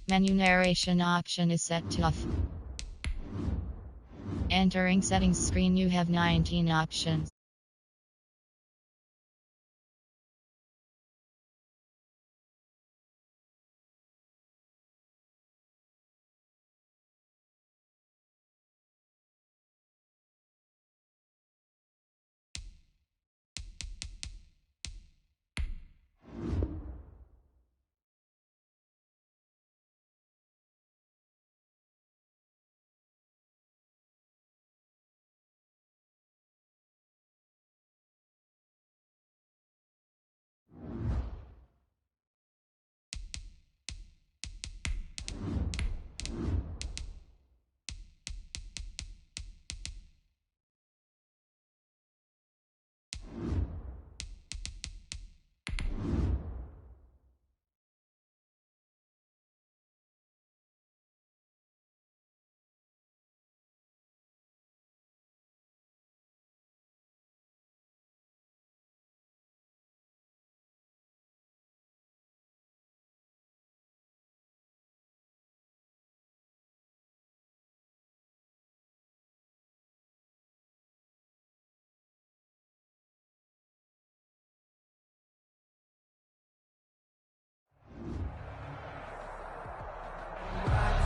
Menu narration option is set to off. Entering settings screen, you have 19 options.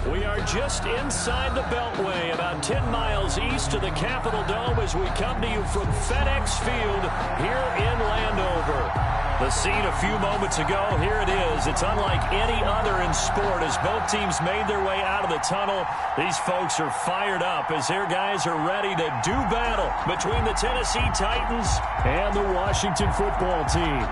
We are just inside the Beltway, about 10 miles east of the Capitol Dome as we come to you from FedEx Field here in Landover. The scene a few moments ago, here it is. It's unlike any other in sport as both teams made their way out of the tunnel. These folks are fired up as their guys are ready to do battle between the Tennessee Titans and the Washington football team.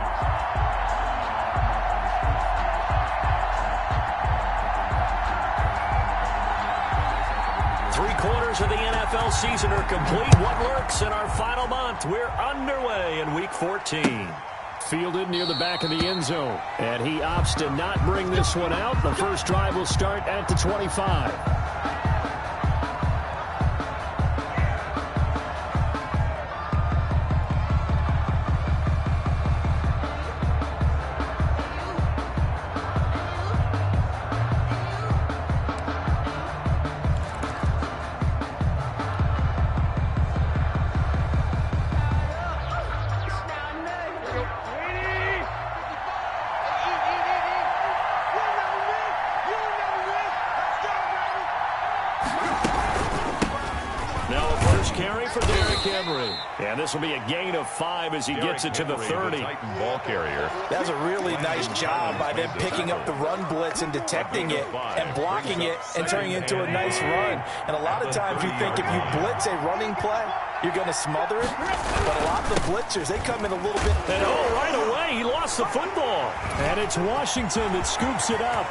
Three-quarters of the NFL season are complete. What lurks in our final month? We're underway in Week 14. Fielded near the back of the end zone. And he opts to not bring this one out. The first drive will start at the 25. And this will be a gain of 5 as he gets it to the 30. Ball carrier. That's a really nice job by them picking up the run blitz and detecting it and blocking it and turning it into a nice run. And a lot of times you think if you blitz a running play, you're going to smother it. But a lot of the blitzers, they come in a little bit. And right away, he lost the football. And it's Washington that scoops it up.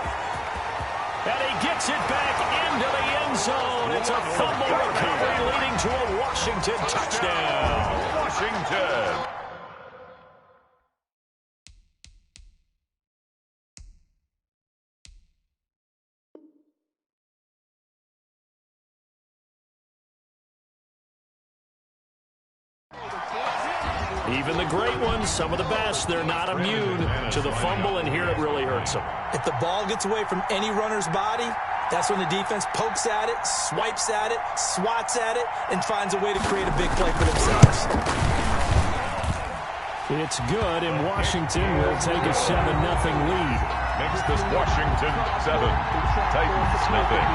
And he gets it back into the end zone. It's a fumble recovery leading to a Washington touchdown. Washington. Even the great ones, some of the best, they're not immune to the fumble, and here it really hurts them. If the ball gets away from any runner's body, that's when the defense pokes at it, swipes at it, swats at it, and finds a way to create a big play for themselves. It's good, and Washington will take a 7-0 lead. Makes this Washington 7, Titans nothing.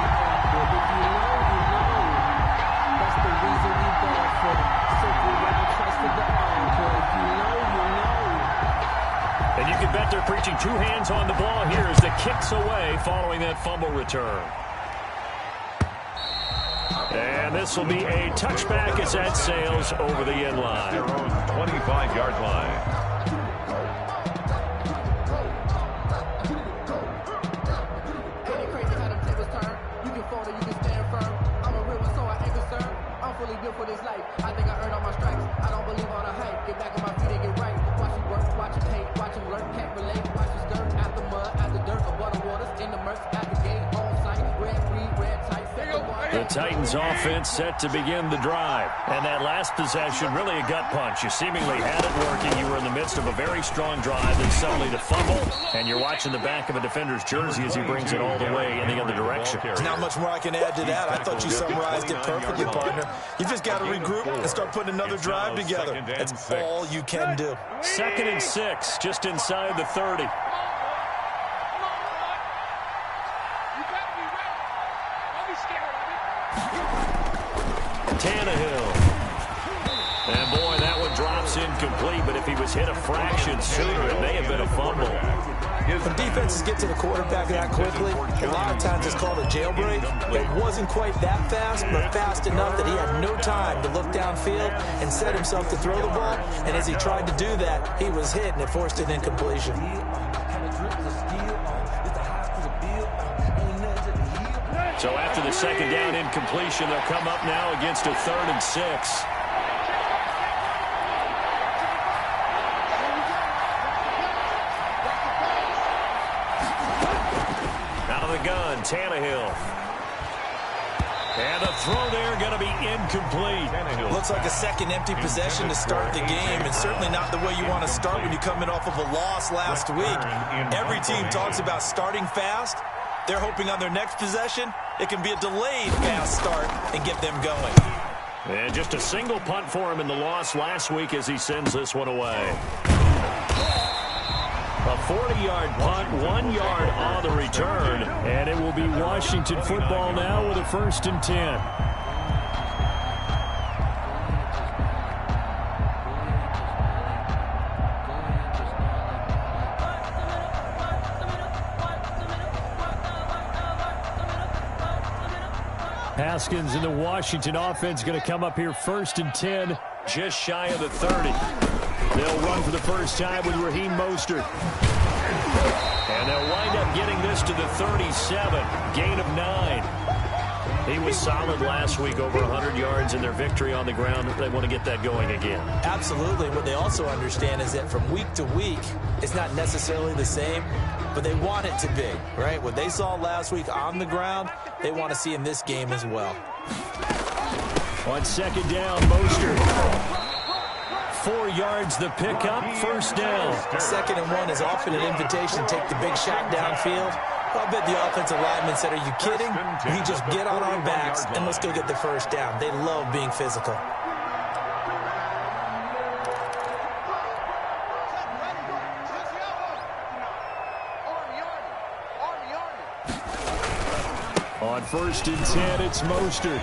That's the reason we bought for circle round, trusted the encore. If you know, you know. And you can bet they're preaching 2 hands on the ball here as the kick's away following that fumble return. And this will be a touchback as that sails over the end line. Their own 25-yard line. Built for this life. I think I earned all my stripes. I don't believe all the hype. Get back on my feet and get right. Watch it work, watch it hate, watch it learn, can't relate. Watch it skirt, at the mud, at the dirt, above the waters, in the murks, at the gate, on site, red, free, red, tight. The Titans offense set to begin the drive. And that last possession, really a gut punch. You seemingly had it working. You were in the midst of a very strong drive, and suddenly the fumble, and you're watching the back of a defender's jersey as he brings it all the way in the other direction. There's not much more I can add to that. I thought you summarized it perfectly, partner. You just got to regroup and start putting another drive together. That's all you can do. 2nd and 6, just inside the 30. Tannehill. And boy, that one drops incomplete, but if he was hit a fraction sooner, it may have been a fumble. When defenses get to the quarterback that quickly, a lot of times it's called a jailbreak. It wasn't quite that fast, but fast enough that he had no time to look downfield and set himself to throw the ball. And as he tried to do that, he was hit, and it forced an incompletion. So after the 2nd down incompletion, they'll come up now against a 3rd and 6. Out of the gun, Tannehill. And the throw there going to be incomplete. Looks like a second empty possession to start the game, and certainly not the way you want to start when you're coming off of a loss last week. Every team talks about starting fast. They're hoping on their next possession, it can be a delayed fast start and get them going. And just a single punt for him in the loss last week as he sends this one away. A 40-yard punt, 1 yard on the return, and it will be Washington football now with a 1st and 10. Haskins and the Washington offense going to come up here 1st and 10, just shy of the 30. They'll run for the first time with Raheem Mostert. And they'll wind up getting this to the 37, gain of 9. He was solid last week, over 100 yards in their victory on the ground. They want to get that going again. Absolutely. What they also understand is that from week to week, it's not necessarily the same, but they want it to be, right? What they saw last week on the ground, they want to see in this game as well. On 2nd down, Mostert. 4 yards the pickup, 1st down. 2nd and 1 is often an invitation to take the big shot downfield. I bet the offensive lineman said, are you kidding? We just get on our backs and let's go get the 1st down. They love being physical. On 1st and 10, it's Mostert.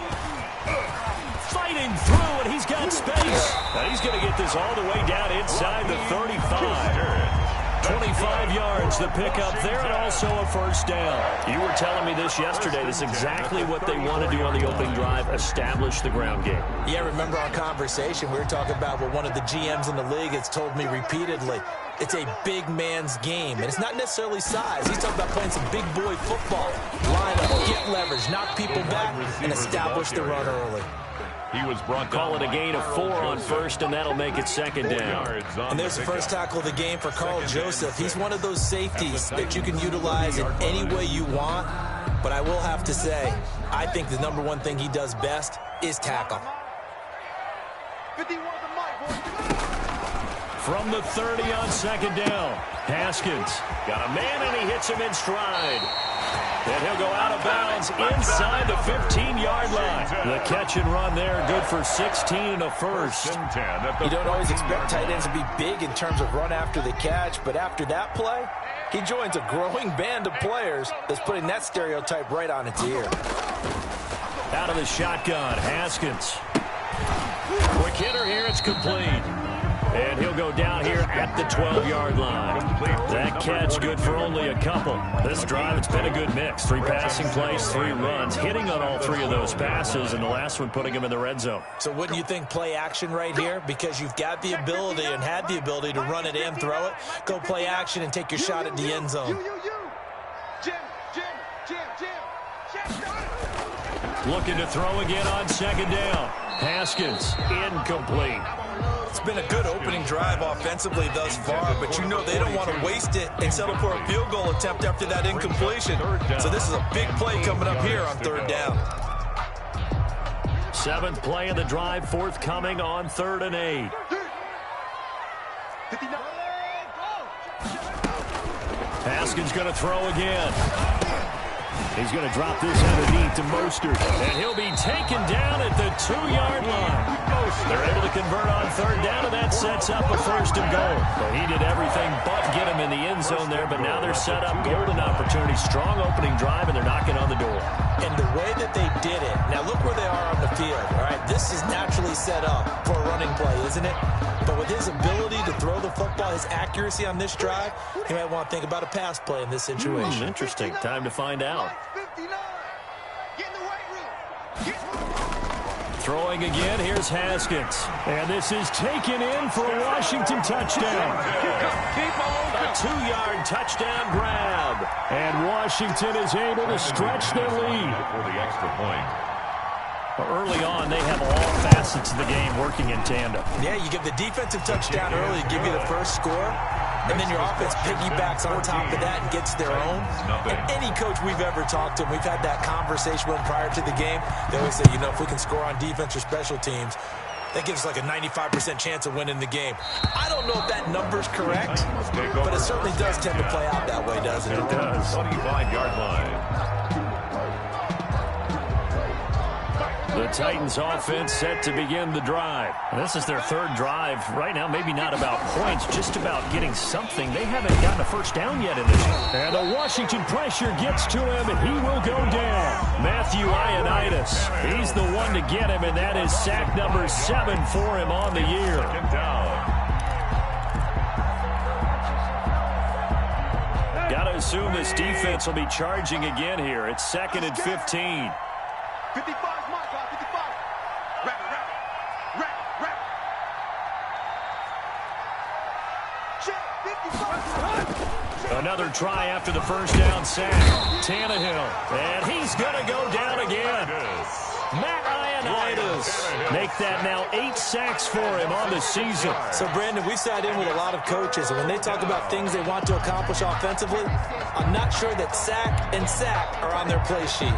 Fighting through, and he's got space. Now he's going to get this all the way down inside the 35. 25 yards, the pickup there, and also a 1st down. You were telling me this yesterday. This is exactly what they want to do on the opening drive, establish the ground game. Yeah, remember our conversation? We were talking about what one of the GMs in the league has told me repeatedly. It's a big man's game, and it's not necessarily size. He's talking about playing some big boy football. Line up, get leverage, knock people back, and establish the run early. He was brought Call it a gain of 4 on 1st, and that'll make it 2nd down. And there's the first tackle of the game for Carl Joseph. He's one of those safeties that you can utilize in any way you want. But I will have to say, I think the #1 thing he does best is tackle. From the 30 on 2nd down, Haskins got a man, and he hits him in stride. And he'll go out of bounds inside the 15-yard line. The catch and run there, good for 16 and a 1st. You don't always expect tight ends to be big in terms of run after the catch, but after that play, he joins a growing band of players that's putting that stereotype right on its ear. Out of the shotgun, Haskins. Quick hitter here, it's complete. And he'll go down here at the 12-yard line. That catch good for only a couple. This drive, it's been a good mix. 3 passing plays, 3 runs, hitting on all 3 of those passes, and the last one putting him in the red zone. So wouldn't you think play action right here? Because you've got the ability and had the ability to run it and throw it. Go play action and take your shot at the end zone. Looking to throw again on 2nd down. Haskins, incomplete. It's been a good opening drive offensively thus far, but you know they don't want to waste it and settle for a field goal attempt after that incompletion. So this is a big play coming up here on 3rd down. Seventh play of the drive, forthcoming on 3rd and 8. Haskins going to throw again. He's going to drop this underneath to Mostert, and he'll be taken down at the 2-yard line. They're able to convert on 3rd down, and that sets up a 1st and goal. Well, he did everything but get him in the end zone there, but now they're set up golden opportunity. Strong opening drive, and they're knocking on the door. And the way that they did it, now look where they are on the field, all right? This is naturally set up for a running play, isn't it? But with his ability to throw the football, his accuracy on this drive, he might want to think about a pass play in this situation. Interesting. Time to find out. Throwing again, here's Haskins. And this is taken in for a Washington touchdown. A 2-yard touchdown grab. And Washington is able to stretch their lead. For the extra point. Early on, they have all facets of the game working in tandem. Yeah, you give the defensive touchdown early to give you the first score, and then your offense piggybacks on top of that and gets their own. And any coach we've ever talked to, we've had that conversation with them prior to the game, they always say, you know, if we can score on defense or special teams, that gives us like a 95% chance of winning the game. I don't know if that number's correct, but it certainly does tend to play out that way, doesn't it? It does. 25-yard line. The Titans offense set to begin the drive. And this is their 3rd drive. Right now, maybe not about points, just about getting something. They haven't gotten a first down yet in this one. And the Washington pressure gets to him, and he will go down. Matthew Ioannidis, he's the one to get him, and that is sack number 7 for him on the year. Second down. Got to assume this defense will be charging again here. It's 2nd and 15. 55. Another try after the first down sack. Tannehill. And he's going to go down again. Matt Ioannidis. Make that now 8 sacks for him on the season. So, Brandon, we sat in with a lot of coaches, and when they talk about things they want to accomplish offensively, I'm not sure that sack and sack are on their play sheet.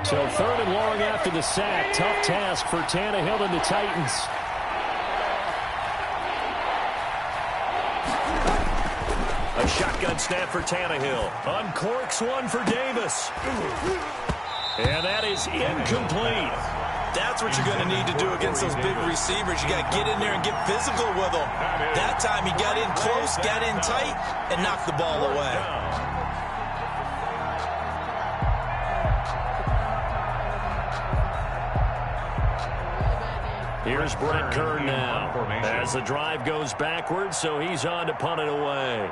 So 3rd and long after the sack. Tough task for Tannehill and the Titans. A shotgun snap for Tannehill. Uncorks one for Davis. And that is incomplete. That's what you're going to need to do against those big receivers. You got to get in there and get physical with them. That time he got in close, got in tight, and knocked the ball away. Here's Brett Kern now as the drive goes backwards, so he's on to punt it away.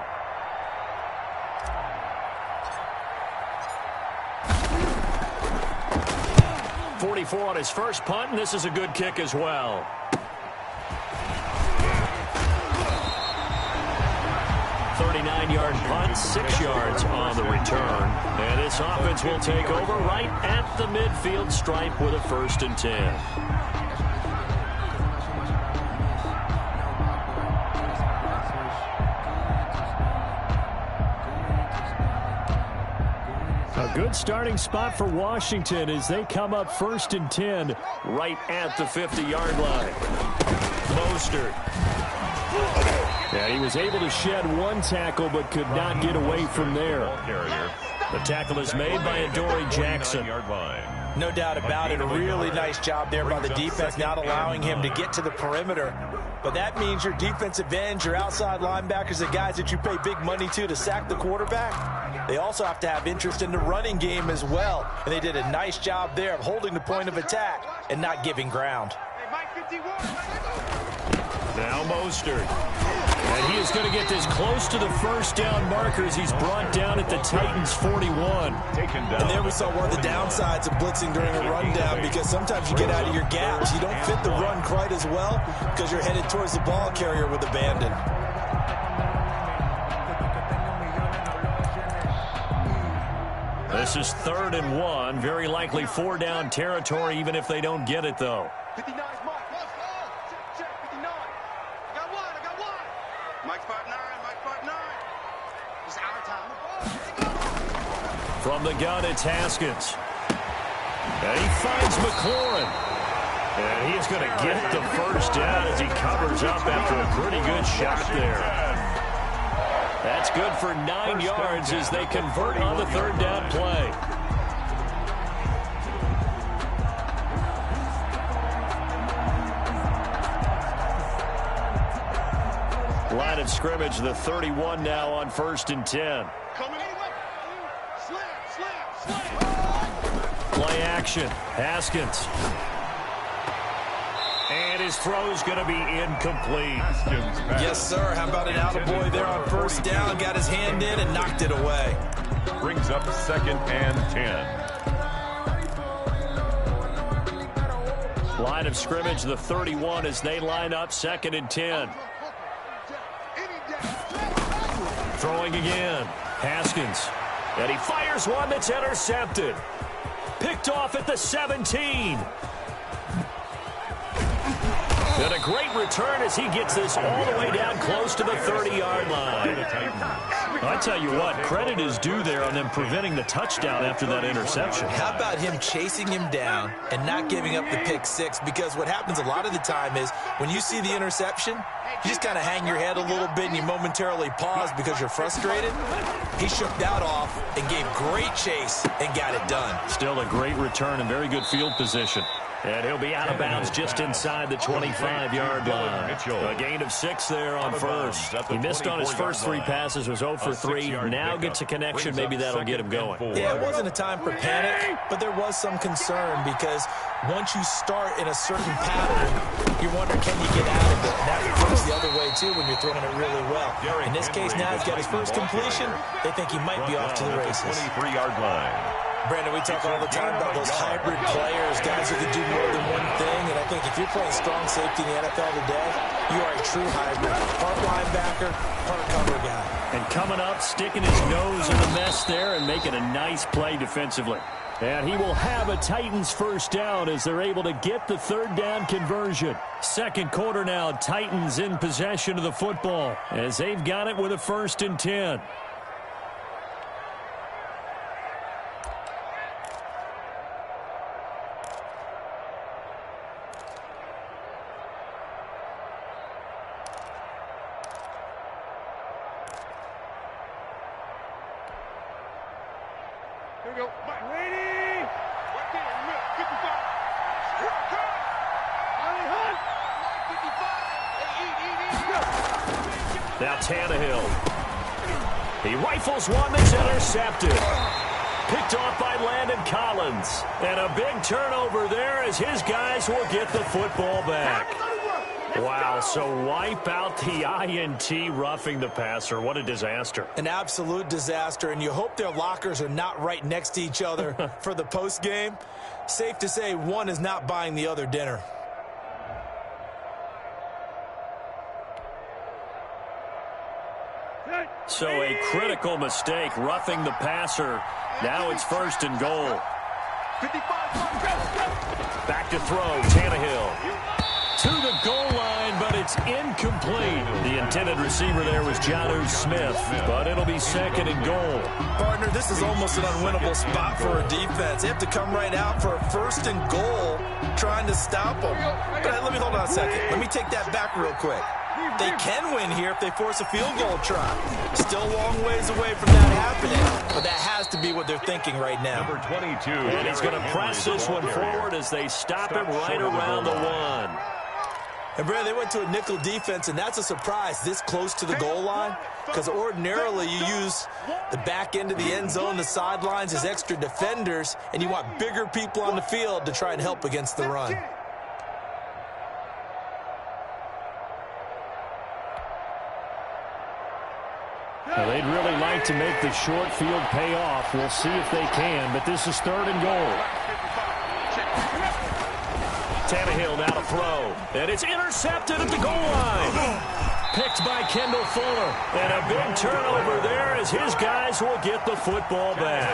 .44 on his first punt, and this is a good kick as well. .39-yard punt, 6 yards on the return. And this offense will take over right at the midfield stripe with a 1st and 10. A good starting spot for Washington as they come up 1st and 10 right at the 50-yard line. Mostert. And he was able to shed 1 tackle but could not get away from there. The tackle is made by Adoree Jackson. No doubt about it. A really nice job there by the defense, not allowing him to get to the perimeter. But that means your defensive ends, your outside linebackers, the guys that you pay big money to sack the quarterback, they also have to have interest in the running game as well. And they did a nice job there of holding the point of attack and not giving ground. Now Mostert. And he is going to get this close to the first down markers. He's brought down at the Titans 41. And there we saw one of the downsides of blitzing during a rundown, because sometimes you get out of your gaps. You don't fit the run quite as well because you're headed towards the ball carrier with abandon. This is 3rd and 1. Very likely 4-down territory, even if they don't get it, though. 59's Mike. Check, 59. I got one. Mike 59, Mike 59. It's our time. From the gun, it's Haskins. And he finds McLaurin. And he's going to get the first down as he covers up after a pretty good shot there. That's good for 9 yards as they convert on the 3rd down play. Line of scrimmage, the 31 now on 1st and 10. Play action. Haskins. And his throw's going to be incomplete. Yes, sir. How about an attaboy there on 1st down? Got his hand in and knocked it away. Brings up 2nd and 10. Line of scrimmage, the 31 as they line up 2nd and 10. Throwing again. Haskins. And he fires one that's intercepted. Picked off at the 17. And a great return as he gets this all the way down close to the 30-yard line. I tell you what, credit is due there on them preventing the touchdown after that interception. How about him chasing him down and not giving up the pick six? Because what happens a lot of the time is when you see the interception, you just kind of hang your head a little bit and you momentarily pause because you're frustrated. He shook that off and gave great chase and got it done. Still a great return and very good field position. And he'll be out of bounds just inside the 25-yard line. A gain of 6 there on 1st. He missed on his first 3 passes, was 0 for 3. Now gets a connection. Maybe that'll get him going. Yeah, it wasn't a time for panic, but there was some concern because once you start in a certain pattern, you wonder, can you get out of it? And that works the other way, too, when you're throwing it really well. In this case, now he's got his first completion. They think he might be off to the races. 23-yard line. Brandon, we talk all the time about those hybrid players, guys who can do more than one thing. And I think if you're playing strong safety in the NFL today, you are a true hybrid. Part linebacker, part cover guy. And coming up, sticking his nose in the mess there and making a nice play defensively. And he will have a Titans first down as they're able to get the 3rd down conversion. 2nd quarter now, Titans in possession of the football as they've got it with a 1st and 10. Here we go. Mike. Ready. Right there. 55. Now Tannehill. He rifles one that's intercepted. Picked off by Landon Collins. And a big turnover there as his guys will get the football back. Wow, so wipe out the INT roughing the passer. What a disaster. An absolute disaster, and you hope their lockers are not right next to each other for the post game. Safe to say one is not buying the other dinner. So a critical mistake, roughing the passer. Now it's 1st and goal. 55. Back to throw, Tannehill. To the goal line, but it's incomplete. The intended receiver there was Jonnu Smith, but it'll be 2nd and goal. Partner, this is almost an unwinnable spot for a defense. They have to come right out for a 1st and goal trying to stop them. But let me hold on a second. Let me take that back real quick. They can win here if they force a field goal try. Still a long ways away from that happening, but that has to be what they're thinking right now. Number 22. And he's going to press this one forward as they stop him right around the 1. And, Brad, they went to a nickel defense, and that's a surprise this close to the goal line because ordinarily you use the back end of the end zone, the sidelines as extra defenders, and you want bigger people on the field to try and help against the run. Well, they'd really like to make the short field pay off. We'll see if they can, but this is 3rd and goal. Tannehill now to throw, and it's intercepted at the goal line. Picked by Kendall Fuller. And a big turnover there as his guys will get the football back.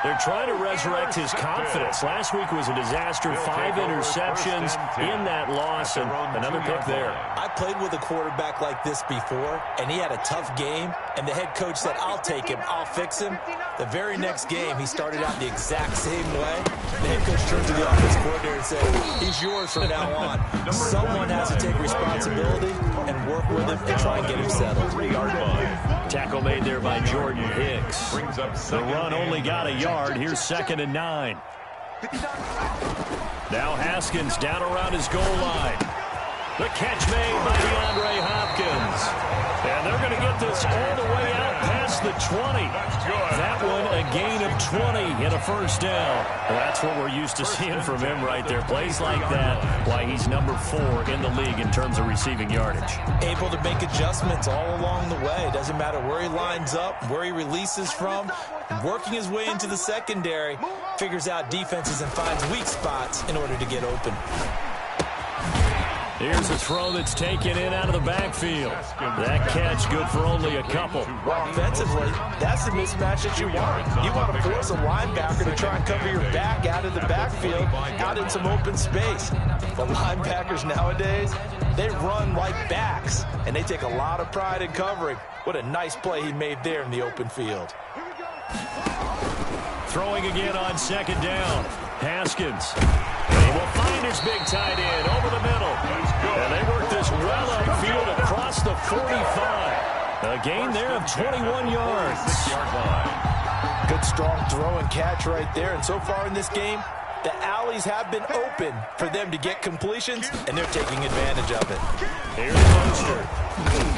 They're trying to resurrect his confidence. Last week was a disaster. 5 interceptions in that loss, and another pick there. I played with a quarterback like this before, and he had a tough game, and the head coach said, I'll take him, I'll fix him. The very next game, he started out the exact same way. The head coach turned to the offense coordinator and said, he's yours from now on. Someone has to take responsibility and work with him and try and get him settled. Tackle made there by Jordan Hicks. The run only got a yard. Here's 2nd and 9. Now Haskins down around his goal line. The catch made by DeAndre Hopkins. And they're going to get this all the way out past the 20. That one a gain of 20 in a first down. Well, that's what we're used to seeing from him right there. Plays like that, why he's number 4 in the league in terms of receiving yardage. Able to make adjustments all along the way. Doesn't matter where he lines up, where he releases from. Working his way into the secondary, figures out defenses and finds weak spots in order to get open. Here's a throw that's taken in out of the backfield. That catch good for only a couple. Well, offensively, that's the mismatch that you want. You want to force a linebacker to try and cover your back out of the backfield, out in some open space. But linebackers nowadays, they run like backs, and they take a lot of pride in covering. What a nice play he made there in the open field. Throwing again on 2nd down. Haskins. He will find his big tight end over the middle. And they work this well upfield across the 45. A gain there of 21 yards. Good strong throw and catch right there. And so far in this game, the alleys have been open for them to get completions, and they're taking advantage of it. Here's Mostert.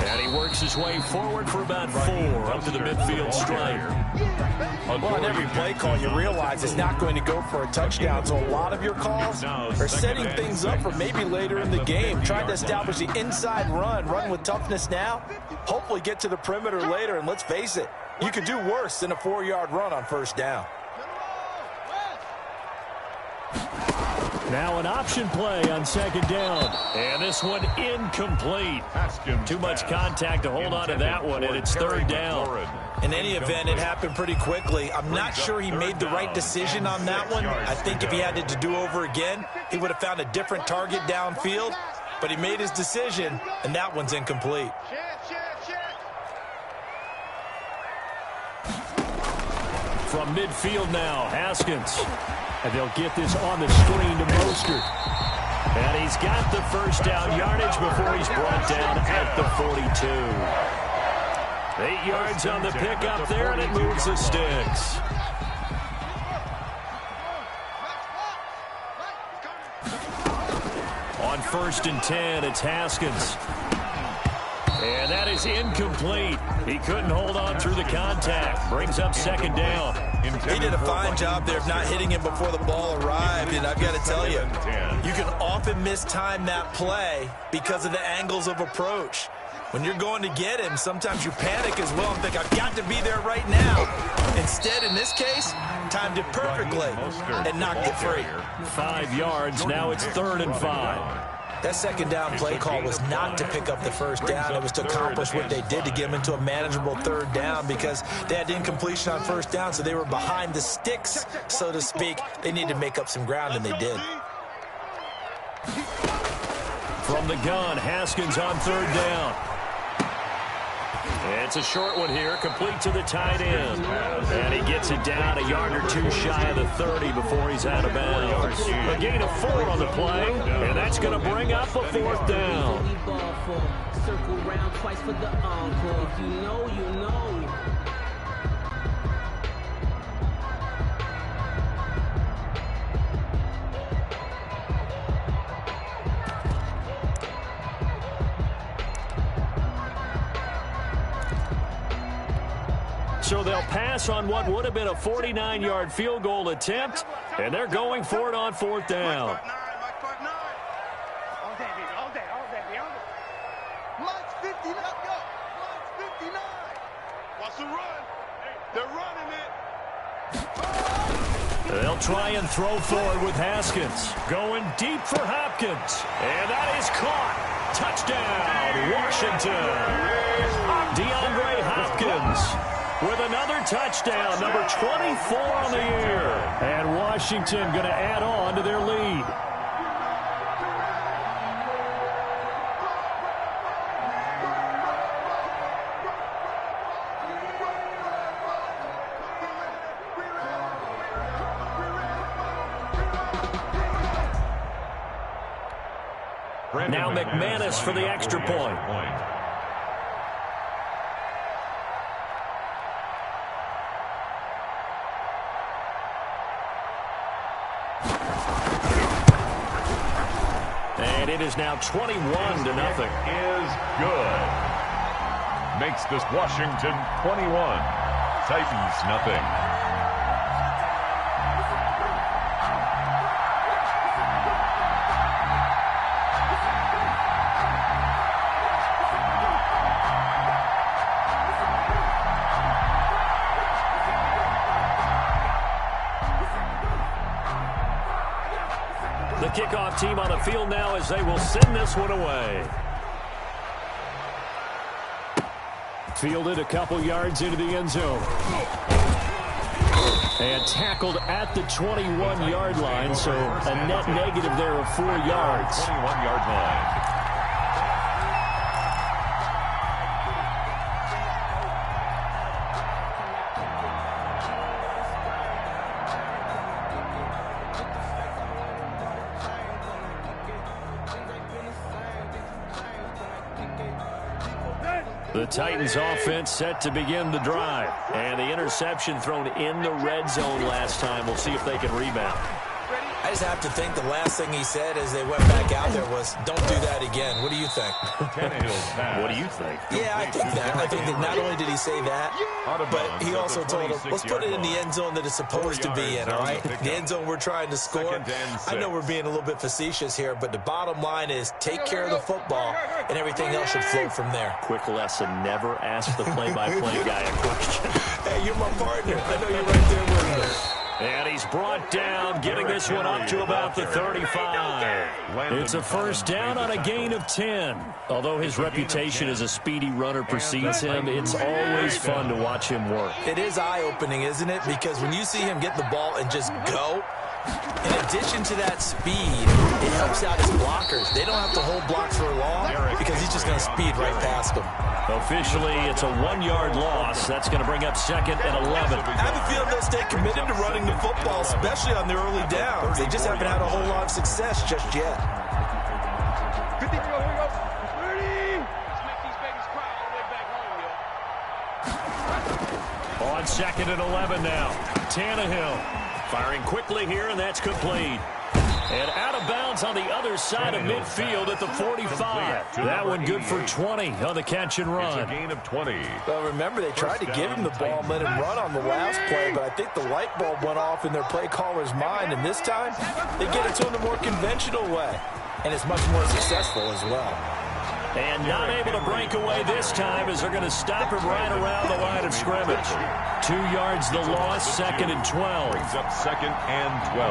And he works his way forward for about 4 up to the midfield stripe. Well, on every play call, you realize it's not going to go for a touchdown. So a lot of your calls are setting things up for maybe later in the game, trying to establish the inside run with toughness now, hopefully get to the perimeter later. And let's face it, you could do worse than a 4-yard run on first down. Now an option play on 2nd down. And this one incomplete. Too much contact to hold on to that one, and it's 3rd down. In any event, it happened pretty quickly. I'm not sure he made the right decision on that one. I think if he had it to do over again, he would have found a different target downfield. But he made his decision, and that one's incomplete. From midfield now, Haskins. And they'll get this on the screen to Mostert. And he's got the first down yardage before he's brought down at the 42. 8 yards on the pickup there, and it moves the sticks. On 1st and 10, it's Haskins. And that is incomplete. He couldn't hold on through the contact. Brings up 2nd down. He did a fine job there of not hitting him before the ball arrived, and I've got to tell you, you can often mistime that play because of the angles of approach. When you're going to get him, sometimes you panic as well and think, I've got to be there right now. Instead, in this case, timed it perfectly and knocked it free. 5 yards. Now it's 3rd and 5. That 2nd down play call was not to pick up the first down. It was to accomplish what they did to get them into a manageable 3rd down because they had incompletion on first down, so they were behind the sticks, so to speak. They needed to make up some ground, and they did. From the gun, Haskins on 3rd down. It's a short one here, complete to the tight end. And he gets it down a yard or 2 shy of the 30 before he's out of bounds. A gain of 4 on the play, and that's going to bring up a 4th down. Circle round twice for the encore. If you know, you know. So they'll pass on what would have been a 49-yard field goal attempt, and they're going for it on 4th down. All day, baby. All day. Mike's 50, let's go. Mike's 59. Watch the run. They're running it. They'll try and throw forward with Haskins. Going deep for Hopkins. And that is caught. Touchdown, Washington. DeAndre Hopkins with another touchdown, number 24 on the year. And Washington going to add on to their lead. Now McManus for the extra point. And it is now 21-0. Is good. Makes this Washington 21. Titans nothing. The kickoff team on the field now as they will send this one away. Fielded a couple yards into the end zone. And tackled at the 21-yard line, so a net negative there of 4 yards. 21-yard line. The Titans offense set to begin the drive. And the interception thrown in the red zone last time. We'll see if they can rebound. I just have to think the last thing he said as they went back out there was, don't do that again. What do you think? What do you think? Yeah, I think that. I think that not only did he say that, but he also told him, let's put it in the end zone that it's supposed to be in, all right? The end zone we're trying to score. I know we're being a little bit facetious here, but the bottom line is take care of the football, and everything else should flow from there. Quick lesson, never ask the play-by-play guy a question. Hey, you're my partner. I know you're right there with me. And he's brought down, getting this one up to about the 35. It's a first down on a gain of 10. Although his reputation as a speedy runner precedes him, it's always fun to watch him work. It is eye-opening, isn't it? Because when you see him get the ball and just go, in addition to that speed, it helps out his blockers. They don't have to hold blocks for long because he's just going to speed right past them. Officially, it's a 1-yard loss. That's going to bring up 2nd and 11. I have a feeling they'll stay committed to running the football, especially on the early downs. They just haven't had a whole lot of success just yet. 50, here we go. 30. Let's make these babies cry all the way back home, yo. On 2nd and 11 now. Tannehill firing quickly here, and that's complete. And out of bounds on the other side of midfield at the 45. That one good for 20 on the catch and run. It's a gain of 20. Well, remember, they tried to give him the ball and let him run on the last play, but I think the light bulb went off in their play caller's mind, and this time they get it to him the more conventional way, and it's much more successful as well. And not able to break away this time as they're going to stop him right around the line of scrimmage. 2 yards the loss, 2nd and 12. Brings up 2nd and 12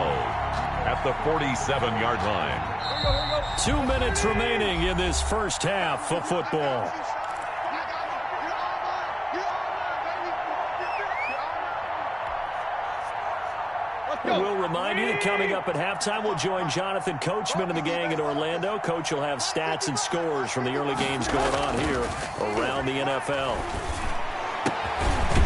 at the 47-yard line. 2 minutes remaining in this first half of football. We'll remind you that coming up at halftime, we'll join Jonathan Coachman and the gang in Orlando. Coach will have stats and scores from the early games going on here around the NFL.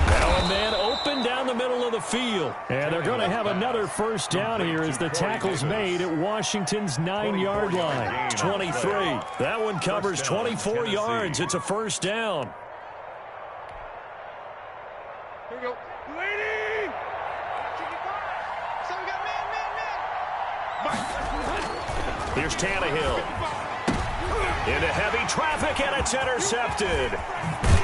Now a man open down the middle of the field. And they're going to have another first down here as the tackle's made at Washington's 9-yard line. 23. That one covers 24 yards. It's a first down. Here we go. Lady! So we got man. Here's Tannehill. Into heavy traffic, and it's intercepted.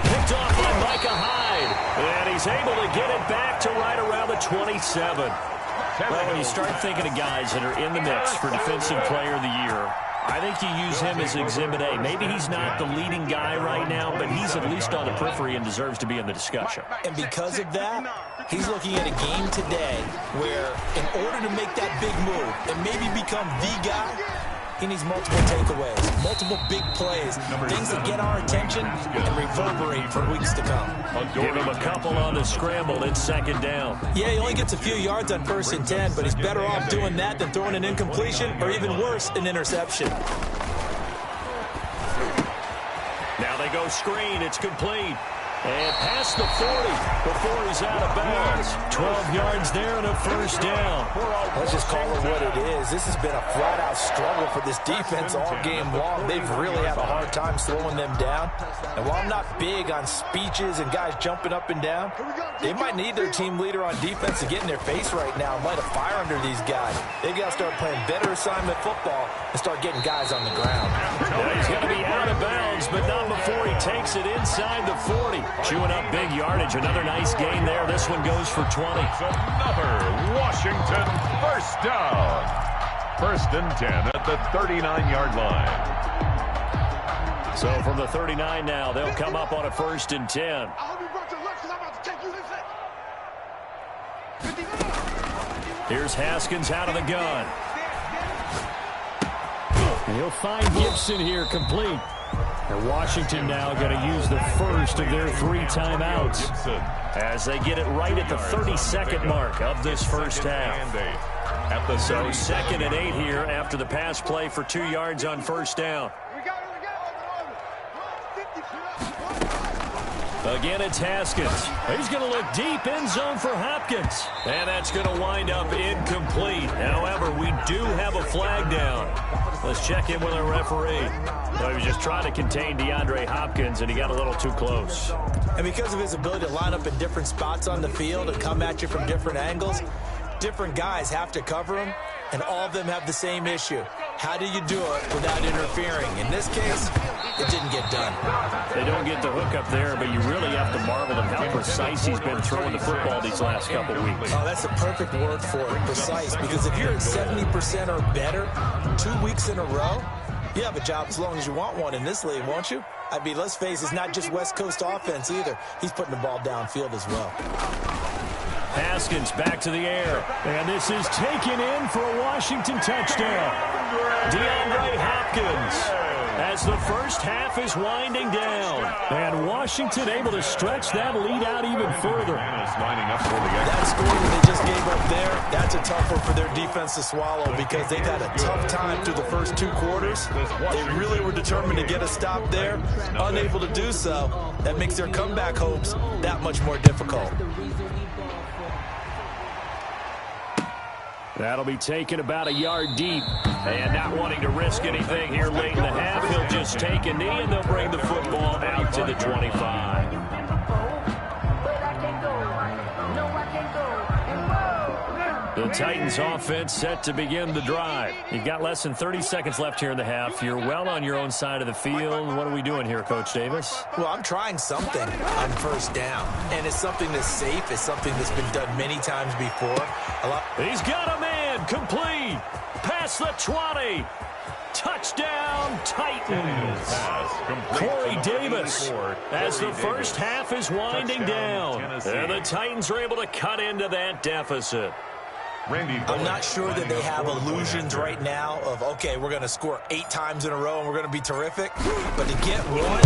Picked off by Micah Hyde. And he's able to get it back to right around the 27. Well, when you start thinking of guys that are in the mix for Defensive Player of the Year, I think you use him as Exhibit A. Maybe he's not the leading guy right now, but he's at least on the periphery and deserves to be in the discussion. And because of that, he's looking at a game today where in order to make that big move and maybe become the guy, He needs multiple takeaways, multiple big plays, things that get our attention and reverberate for weeks to come. Give him a couple on the scramble. It's second down. Yeah, he only gets a few yards on 1st and 10, but he's better off doing that than throwing an incompletion or even worse, an interception. Now they go screen. It's complete. And past the 40 before he's out of bounds. 12 yards there and a first down. Let's just call it what it is. This has been a flat-out struggle for this defense all game long. They've really had a hard time slowing them down. And while I'm not big on speeches and guys jumping up and down, they might need their team leader on defense to get in their face right now and light a fire under these guys. They've got to start playing better assignment football and start getting guys on the ground. Well, he's going to be out of bounds, but not before he takes it inside the 40. Chewing up big yardage. Another nice gain there. This one goes for 20. Another Washington first down. 1st and 10 at the 39-yard line. So from the 39 now, they'll come up on a 1st and 10. I hope you brought your lunch because I'm about to take you this. Here's Haskins out of the gun. He'll find Gibson here complete. And Washington now going to use the first of their 3 timeouts as they get it right at the 32nd mark of this first half. So 2nd and 8 here after the pass play for 2 yards on 1st down. Again, it's Haskins. He's going to look deep end zone for Hopkins. And that's going to wind up incomplete. However, we do have a flag down. Let's check in with our referee. Well, he was just trying to contain DeAndre Hopkins, and he got a little too close. And because of his ability to line up in different spots on the field and come at you from different angles, different guys have to cover him, and all of them have the same issue. How do you do it without interfering? In this case, it didn't get done. They don't get the hook up there, but you really have to marvel at how precise he's been throwing the football these last couple weeks. Oh, that's the perfect word for it, precise, because if you're at 70% or better 2 weeks in a row, you have a job as long as you want one in this league, won't you? I mean, let's face it, it's not just West Coast offense either. He's putting the ball downfield as well. Haskins back to the air. And this is taken in for a Washington touchdown. DeAndre Hopkins as the first half is winding down. And Washington able to stretch that lead out even further. That score that they just gave up there, that's a tough one for their defense to swallow because they've had a tough time through the first 2 quarters. They really were determined to get a stop there, unable to do so. That makes their comeback hopes that much more difficult. That'll be taken about a yard deep. And not wanting to risk anything here late in the half, he'll just take a knee and they'll bring the football out to the 25. The Titans offense set to begin the drive. You've got less than 30 seconds left here in the half. You're well on your own side of the field. What are we doing here, Coach Davis? Well, I'm trying something on 1st down. And it's something that's safe. It's something that's been done many times before. He's got a man complete. Past the 20. Touchdown, Titans. Corey Davis as the first half is winding down. And the Titans are able to cut into that deficit. I'm not sure that they have illusions right now of, okay, we're going to score 8 times in a row and we're going to be terrific. But to get one,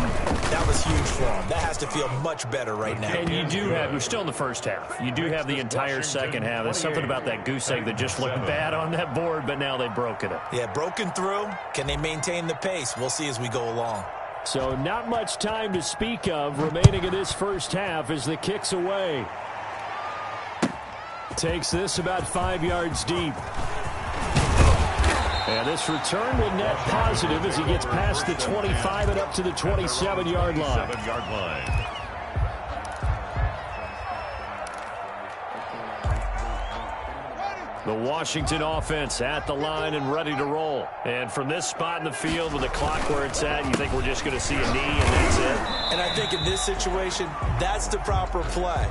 that was huge for them. That has to feel much better right now. And you do have, we're still in the first half. You do have the entire second half. There's something about that goose egg that just looked bad on that board, but now they've broken it. Yeah, broken through. Can they maintain the pace? We'll see as we go along. So not much time to speak of remaining in this first half as the kick's away. Takes this about 5 yards deep. And this return will net positive as he gets past the 25 and up to the 27-yard line. The Washington offense at the line and ready to roll. And from this spot in the field with the clock where it's at, you think we're just going to see a knee and that's it? And I think in this situation, that's the proper play.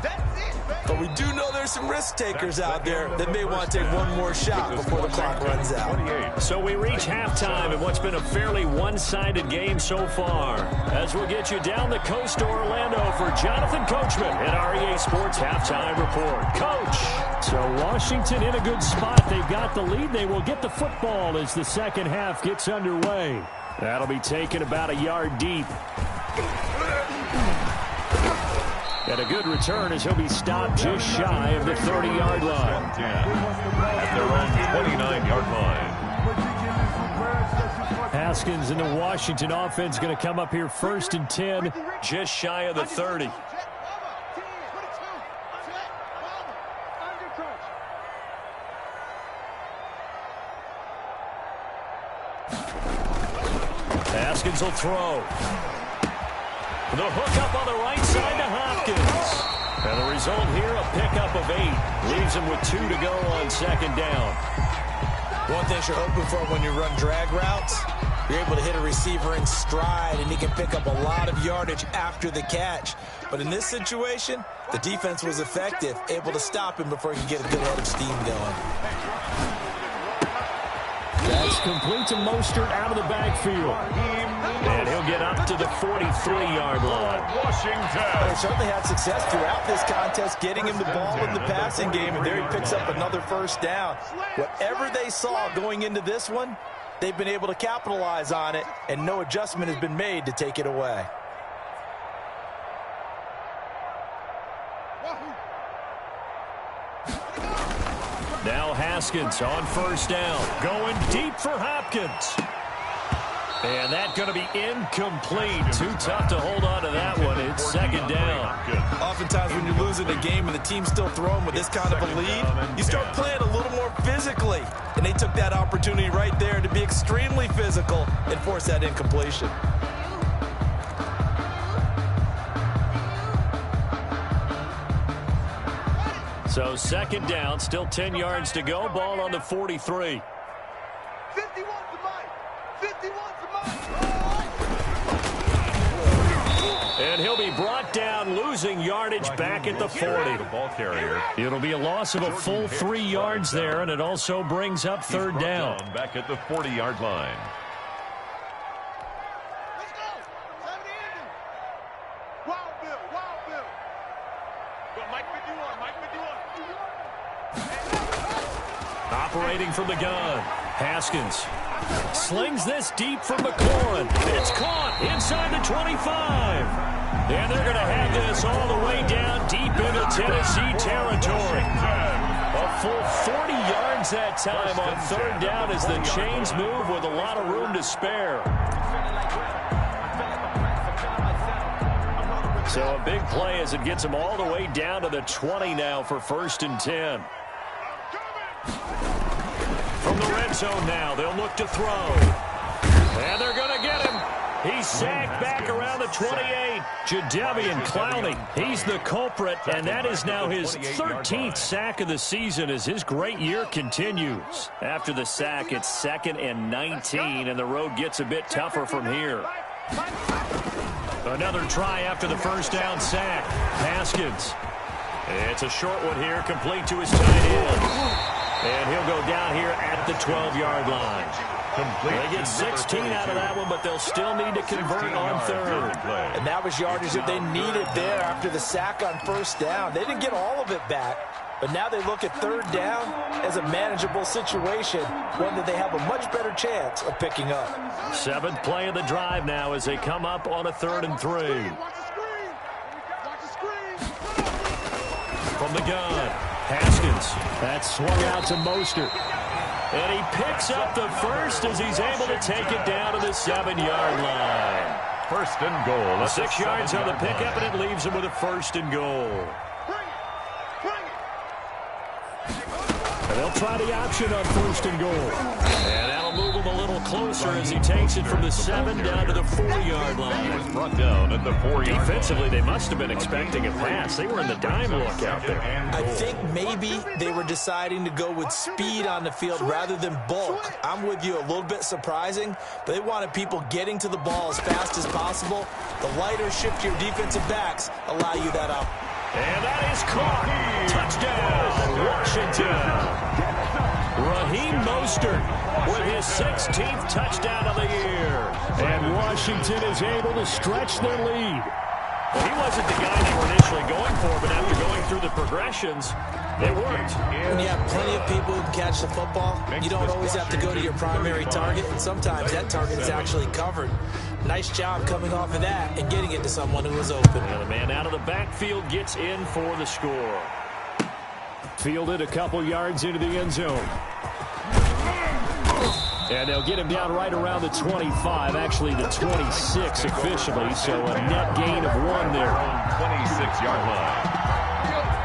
But we do know there's some risk takers out there that may want to take one more shot before the clock runs out. So we reach halftime in what's been a fairly one-sided game so far. As we'll get you down the coast to Orlando for Jonathan Coachman at REA Sports Halftime Report. Coach, So Washington in a good spot. They've got the lead. They will get the football as the second half gets underway. That'll be taken about a yard deep. And a good return as he'll be stopped just shy of the 30-yard line. At their own 29-yard line. Haskins and the Washington offense going to come up here 1st and 10, just shy of the 30. Haskins will throw. The hook up on the right side to Hopkins. And the result here, a pickup of 8. Leaves him with 2 to go on 2nd down. One thing you're hoping for when you run drag routes, you're able to hit a receiver in stride, and he can pick up a lot of yardage after the catch. But in this situation, the defense was effective, able to stop him before he could get a good head of steam going. That's complete to Mostert out of the backfield. And he'll get up to the 43-yard line. Washington. They certainly had success throughout this contest getting him the ball in the passing game, and there he picks up another 1st down. Whatever they saw going into this one, they've been able to capitalize on it, and no adjustment has been made to take it away. Now Haskins on 1st down. Going deep for Hopkins. And that's going to be incomplete. Too tough to hold on to that one. It's 2nd down. Oftentimes when you're losing a game and the team's still throwing with this kind of a lead, you start playing a little more physically. And they took that opportunity right there to be extremely physical and force that incompletion. So 2nd down, still 10 yards to go. Ball on the 43. 51 to Mike. 51 to Mike. And he'll be brought down, losing yardage back at the 40. The ball carrier. It'll be a loss of a full 3 yards there, and it also brings up 3rd down. Back at the 40-yard line. Let's go. 70 ending. Wild Bill. Wild Bill. Go Mike 51. Mike 51. Operating from the gun. Haskins slings this deep from McLaurin. It's caught inside the 25. And they're going to have this all the way down deep into Tennessee territory. A full 40 yards that time on 3rd down as the chains move with a lot of room to spare. So a big play as it gets them all the way down to the 20 now for 1st and 10. From the red zone now, they'll look to throw. And they're going to get him. He's sacked back around the 28. Jadeveon Clowney, he's the culprit, and that is now his 13th sack of the season as his great year continues. After the sack, it's 2nd and 19, and the road gets a bit tougher from here. Another try after the 1st down sack. Haskins. It's a short one here, complete to his tight end. And he'll go down here at the 12-yard line. They get 16 out of that one, but they'll still need to convert on 3rd. And that was yardage that they needed there after the sack on 1st down. They didn't get all of it back, but now they look at 3rd down as a manageable situation, one that they have a much better chance of picking up. 7th play of the drive now as they come up on a 3rd and 3. Watch the screen. Watch the screen. From the gun, Haskins. That's swung out to Mostert. And he picks up the 1st as he's able to take it down to the 7-yard line. 1st and goal. 6 yards on the pickup, and it leaves him with a 1st and goal. And they'll try the option on 1st and goal. And that'll move him a little closer as he takes it from the 7 down to the 4-yard line. Was brought down at the 4-yard line. Defensively, they must have been expecting a pass. They were in the dime look out there. I think maybe they were deciding to go with speed on the field rather than bulk. I'm with you, a little bit surprising, but they wanted people getting to the ball as fast as possible. The lighter, shiftier defensive backs allow you that up. And that is caught. Touchdown, Washington. Raheem Mostert with his 16th touchdown of the year. And Washington is able to stretch their lead. Well, he wasn't the guy they were initially going for, but after going through the progressions, It worked. When you have plenty of people who can catch the football, you don't always have to go to your primary target, and sometimes that target is actually covered. Nice job coming off of that and getting it to someone who was open. And the man out of the backfield gets in for the score. Fielded a couple yards into the end zone. And they'll get him down right around the 25, actually the 26 officially, so a net gain of 1 there. 26-yard line.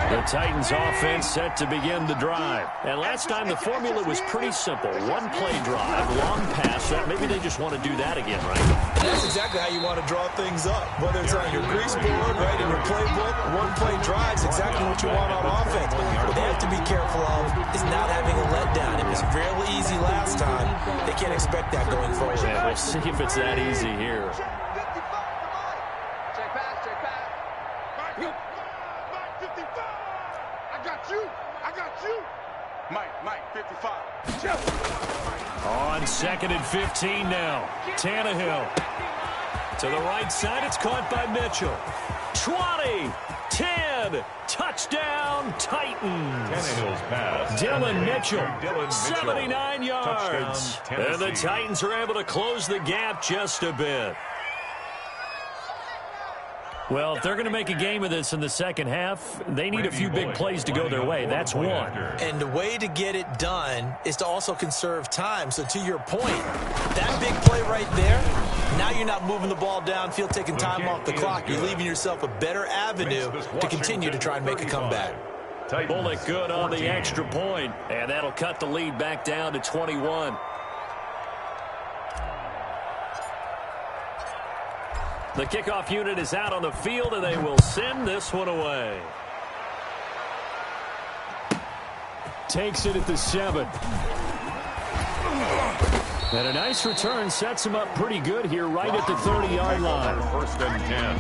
The Titans offense set to begin the drive. And last time the formula was pretty simple. One play drive, long pass. Maybe they just want to do that again, right? And that's exactly how you want to draw things up. Whether it's on your grease board, right, in your playbook, one play drive is exactly what you want on offense. What they have to be careful of is not having a letdown. It was fairly easy last time. They can't expect that going forward. Yeah, we'll see if it's that easy here. Check back. Mike 55. I got you. Mike 55. On 2nd and 15 now. Tannehill. To the right side, it's caught by Mitchell. 20, 10, touchdown Titans. Tannehill's pass. Dylan Mitchell, 79 yards. And the Titans are able to close the gap just a bit. Well, if they're going to make a game of this in the second half, they need a few big plays to go their way. That's one. And the way to get it done is to also conserve time. So to your point, that big play right there, now you're not moving the ball downfield, taking time off the clock. You're leaving yourself a better avenue to continue to try and make a comeback. Bullock good on the extra point, and that'll cut the lead back down to 21. The kickoff unit is out on the field, and they will send this one away. Takes it at the 7. And a nice return sets him up pretty good here right at the 30-yard line. 1st and 10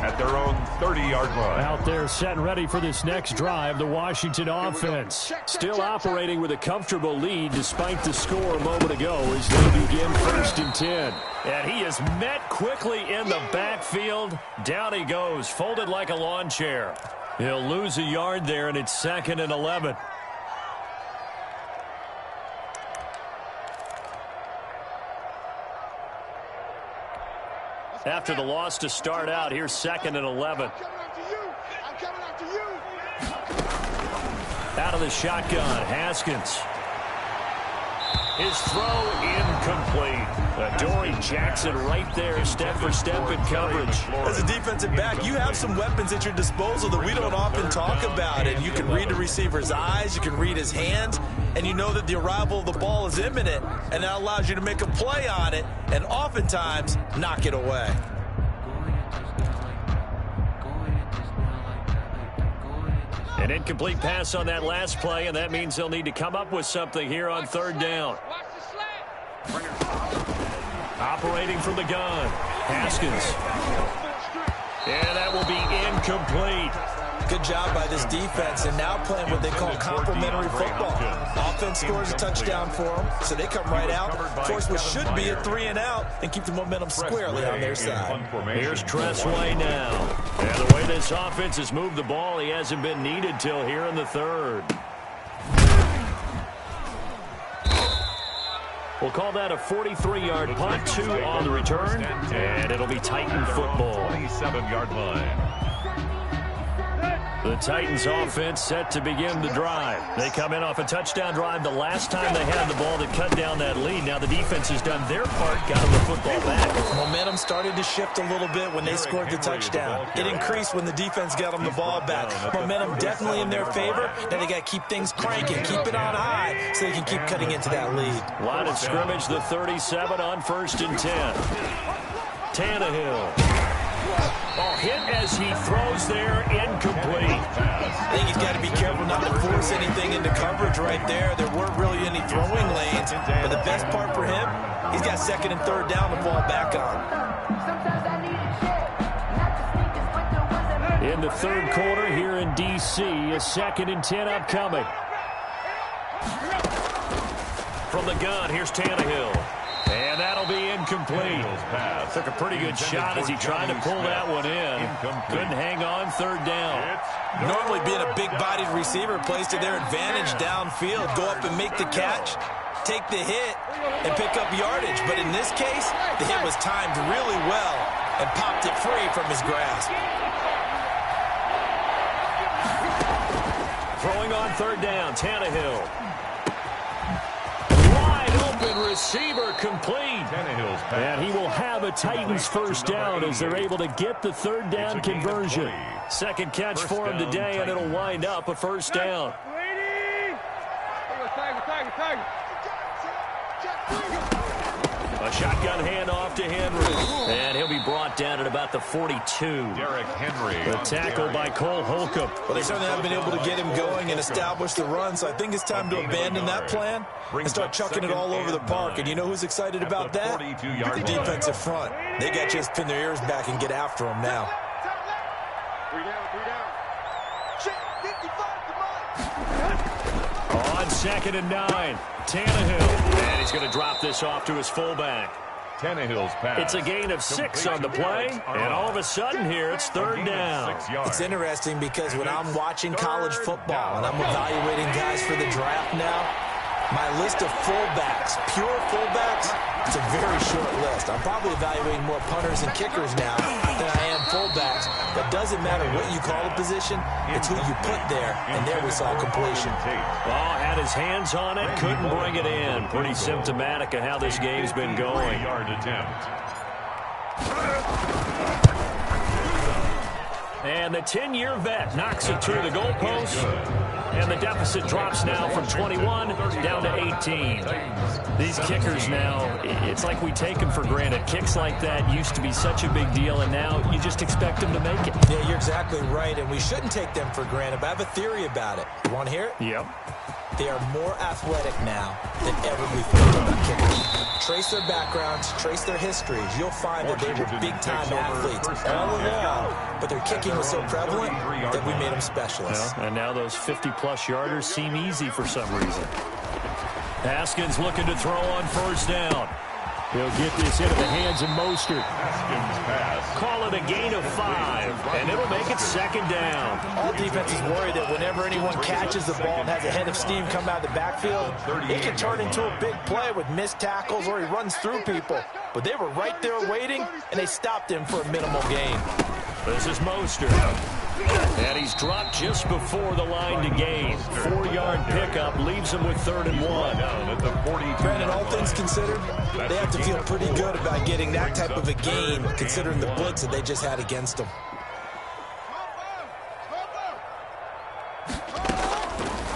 at their own 30-yard line. Out there set and ready for this next drive, the Washington offense. Still operating with a comfortable lead despite the score a moment ago as they begin 1st and 10. And he is met quickly in the backfield. Down he goes, folded like a lawn chair. He'll lose a yard there, and it's 2nd and 11. After the loss to start out, here's 2nd and 11. I'm coming after you. Out of the shotgun, Haskins. His throw incomplete. Adoree Jackson right there, step for step in coverage. As a defensive back, you have some weapons at your disposal that we don't often talk about. And you can read the receiver's eyes, you can read his hands, and you know that the arrival of the ball is imminent, and that allows you to make a play on it and oftentimes knock it away. An incomplete pass on that last play, and that means they'll need to come up with something here on 3rd down. Operating from the gun, Haskins. And that will be incomplete. Good job by this defense, and now playing what they call complementary football. Offense scores a touchdown for them, so they come right out, force what should be a 3 and out, and keep the momentum squarely on their side. Here's Tressway now. And the way this offense has moved the ball, he hasn't been needed till here in the 3rd. We'll call that a 43-yard punt, 2 on the return, and it'll be Titan football. 27-yard line. The Titans offense set to begin the drive. They come in off a touchdown drive the last time they had the ball that cut down that lead. Now the defense has done their part, got them the football back. Momentum started to shift a little bit when they scored the touchdown. It increased when the defense got them the ball back. Momentum definitely in their favor. Now they got to keep things cranking, keep it on high so they can keep cutting into that lead. Line of scrimmage, the 37 on 1st and 10. Tannehill. Oh, hit as he throws there, incomplete. I think he's got to be careful not to force anything into coverage right there. There weren't really any throwing lanes, but the best part for him, he's got 2nd and 3rd down to fall back on. In the 3rd quarter here in D.C., a 2nd and 10 upcoming. From the gun, here's Tannehill. And that'll be incomplete. Took a pretty good shot as he tried to pull that one in. Couldn't hang on third down. Normally being a big-bodied receiver plays to their advantage downfield. Go up and make the catch, take the hit, and pick up yardage. But in this case, the hit was timed really well and popped it free from his grasp. Throwing on third down, Tannehill. Wide open receiver complete. And he will have a Titans first down as they're able to get the third down conversion. Second catch for him today, and it'll wind up a first down. A shotgun handoff to Henry. And he'll be brought down at about the 42. Derrick Henry. The tackle by Cole Holcomb. Well, they certainly haven't been able to get him going and establish the run, so I think it's time to abandon that plan and start chucking it all over the park. And you know who's excited about that? The defensive front. They got to just pin their ears back and get after him now. 3 down, 3 down. Check, 55, come on. On 2nd and 9, Tannehill. And he's going to drop this off to his fullback. Tannehill's pass. It's a gain of 6 on the play, and all of a sudden here it's third down. It's interesting because when I'm watching college football and I'm evaluating guys for the draft now, my list of fullbacks, pure fullbacks, it's a very short list. I'm probably evaluating more punters and kickers now than I am fullbacks. But doesn't matter what you call a position, it's who you put there, and there we saw completion. Oh, had his hands on it, couldn't bring it in. Pretty symptomatic of how this game's been going. 3-yard attempt. And the 10-year vet knocks it through the goalpost. And the deficit drops now from 21 down to 18. These kickers now, it's like we take them for granted. Kicks like that used to be such a big deal, and now you just expect them to make it. Yeah, you're exactly right, and we shouldn't take them for granted, but I have a theory about it. You want to hear it? Yep. They are more athletic now than ever before about kickers. Trace their backgrounds, trace their histories. You'll find that they were big-time athletes all along, but their kicking was so prevalent that we made them specialists. Well, and now those 50-plus yarders seem easy for some reason. Haskins looking to throw on first down. He'll get this into the hands of Mostert. Call it a gain of 5, and it'll make it second down. All defenses worry that whenever anyone catches the ball and has a head of steam come out of the backfield, it can turn into a big play with missed tackles or he runs through people. But they were right there waiting, and they stopped him for a minimal gain. This is Mostert. And he's dropped just before the line to gain. 4-yard pickup leaves him with 3rd and 1. Brandon, all things considered, they have to feel pretty good about getting that type of a gain, considering the blitz that they just had against them.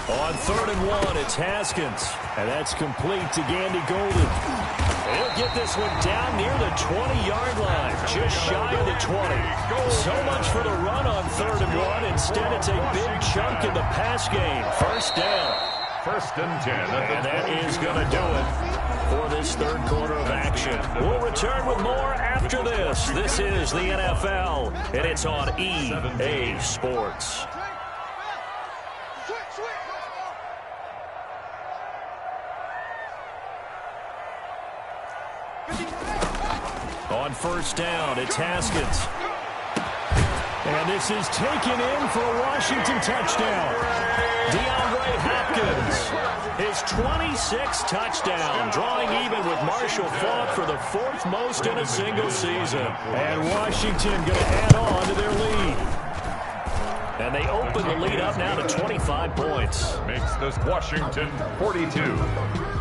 On 3rd and 1, it's Haskins. And that's complete to Gandy Golden. He'll get this one down near the 20-yard line, just shy of the 20. So much for the run on 3rd and 1. Instead, it's a big chunk in the pass game. First down. 1st and 10. And that is going to do it for this third quarter of action. We'll return with more after this. This is the NFL, and it's on EA Sports. On first down, it's Haskins. And this is taken in for a Washington touchdown. DeAndre Hopkins, his 26th touchdown, drawing even with Marshall Faulk for the 4th most in a single season. And Washington going to add on to their lead. And they open the lead up now to 25 points. Makes this Washington 42.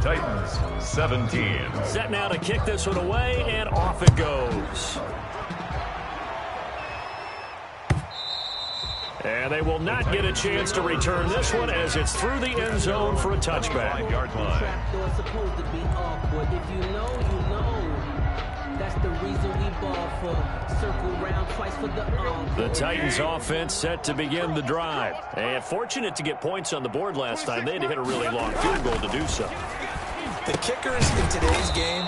Titans 17. Set now to kick this one away, and off it goes. And they will not get a chance to return this one as it's through the end zone for a touchback. 5-yard line. It's supposed to be awkward. If you know, you know. That's the reason we ball for. Circle round twice for the The Titans offense set to begin the drive. And fortunate to get points on the board last time. They had to hit a really long field goal to do so. The kickers in today's game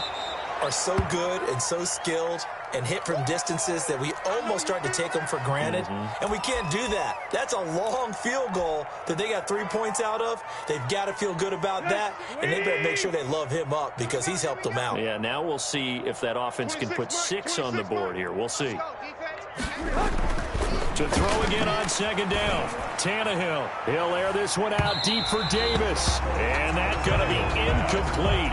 are so good and so skilled and hit from distances that we almost start to take them for granted, and we can't do that. That's a long field goal that they got 3 points out of. They've got to feel good about that, and they better make sure they love him up because he's helped them out. Yeah, now we'll see if that offense can put 6 on the board here. We'll see. To throw again on second down. Tannehill. He'll air this one out deep for Davis. And that's going to be incomplete.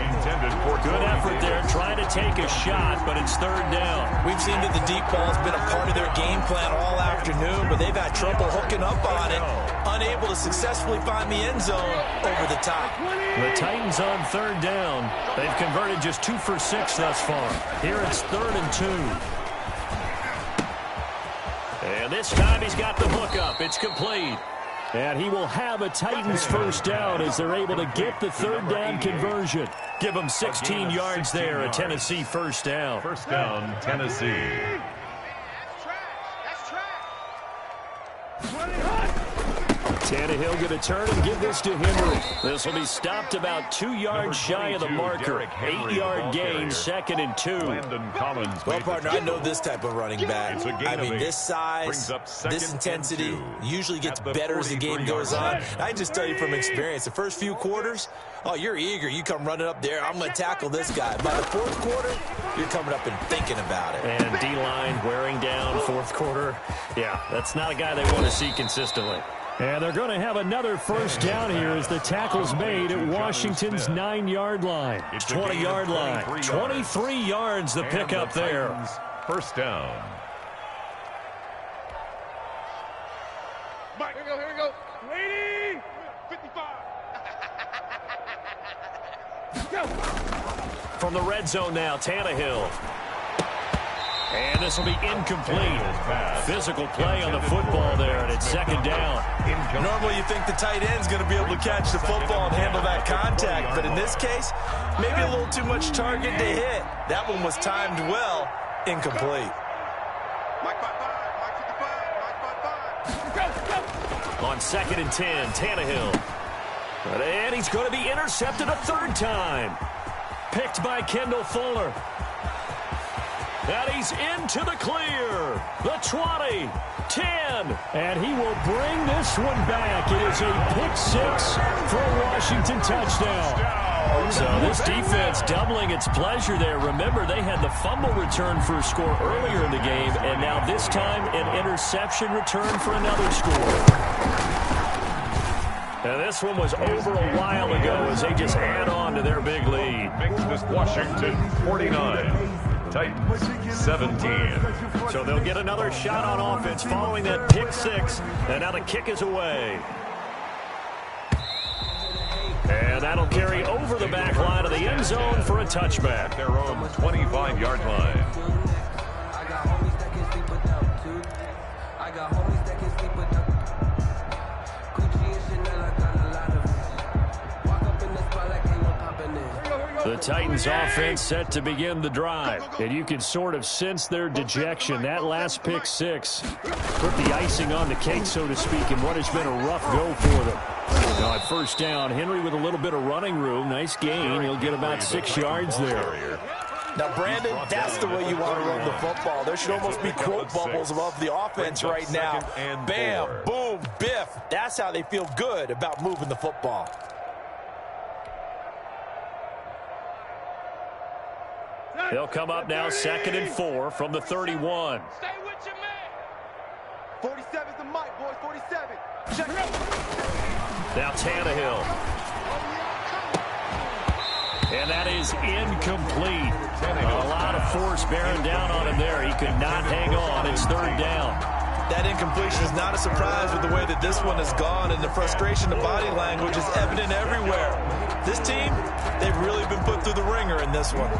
Good effort there trying to take a shot, but it's third down. We've seen that the deep ball's been a part of their game plan all afternoon, but they've had trouble hooking up on it. Unable to successfully find the end zone over the top. The Titans on third down. They've converted just 2 for 6 thus far. Here it's 3rd and 2. And this time he's got the hook up. It's complete. And he will have a Titans first down as they're able to get the third down conversion. Give them 16 yards there, a Tennessee first down. First down, Tennessee. That's trash. Tannehill going to turn and give this to Henry. This will be stopped about 2 yards shy of the marker. 8-yard gain, 2nd and 2. Well, partner, I know this type of running back. I mean, this size, this intensity usually gets better as the game goes on. I just tell you from experience, the first few quarters, oh, you're eager. You come running up there, I'm going to tackle this guy. By the fourth quarter, you're coming up and thinking about it. And D-line wearing down fourth quarter. Yeah, that's not a guy they want to see consistently. And they're going to have another first down here as the tackle's made at Washington's 9-yard line. 20-yard line. 23 yards the pickup there. First down. Mike, here we go. Ready? 55. Go. From the red zone now, Tannehill. And this will be incomplete. Physical play on the football there, and it's second down. Normally you think the tight end's going to be able to catch the football and handle that contact, but in this case, maybe a little too much target to hit. That one was timed well, incomplete. Mike 55, Mike 55, Mike 55. Go. On 2nd and 10, Tannehill. And he's going to be intercepted a third time. Picked by Kendall Fuller. And he's into the clear. The 20, 10. And he will bring this one back. It is a pick 6 for a Washington touchdown. So this defense doubling its pleasure there. Remember, they had the fumble return for a score earlier in the game, and now this time an interception return for another score. And this one was over a while ago as they just add on to their big lead. Makes this Washington 49. Titans 17. So they'll get another shot on offense following that pick 6. And now the kick is away. And that'll carry over the back line of the end zone for a touchback. Their own 25-yard line. I got homies that can sleep without two. I got homies that can sleep without Gucci and Chanel. I got a lot of it. Walk up in the spot like ain't no popping in. The Titans offense set to begin the drive. And you can sort of sense their dejection. That last pick 6 put the icing on the cake, so to speak, in what has been a rough go for them. Now at first down, Henry with a little bit of running room. Nice gain. He'll get about 6 yards there. Now, Brandon, that's the way you want to run the football. There should almost be quote bubbles above the offense right now. Bam, boom, biff. That's how they feel good about moving the football. They'll come up now 2nd and 4 from the 31. Stay with your man. 47's the mic, boys. 47. Check it out. Now Tannehill. And that is incomplete. A lot of force bearing down on him there. He could not hang on. It's third down. That incompletion is not a surprise with the way that this one has gone, and the frustration, the body language is evident everywhere. This team, they've really been put through the ringer in this one.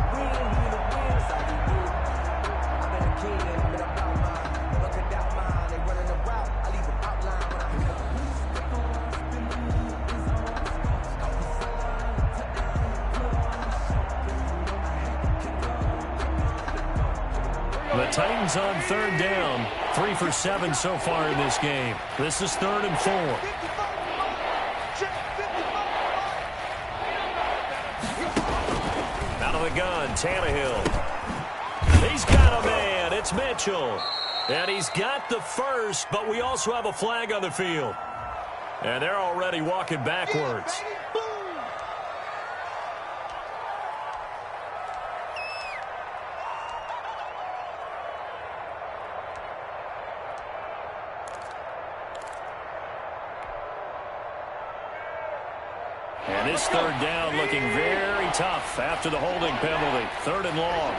The Titans on third down. 3 for 7 so far in this game. This is 3rd and 4. Out of the gun, Tannehill. He's got a man. It's Mitchell. And he's got the first, but we also have a flag on the field. And they're already walking backwards. And this third down looking very tough after the holding penalty. 3rd and long.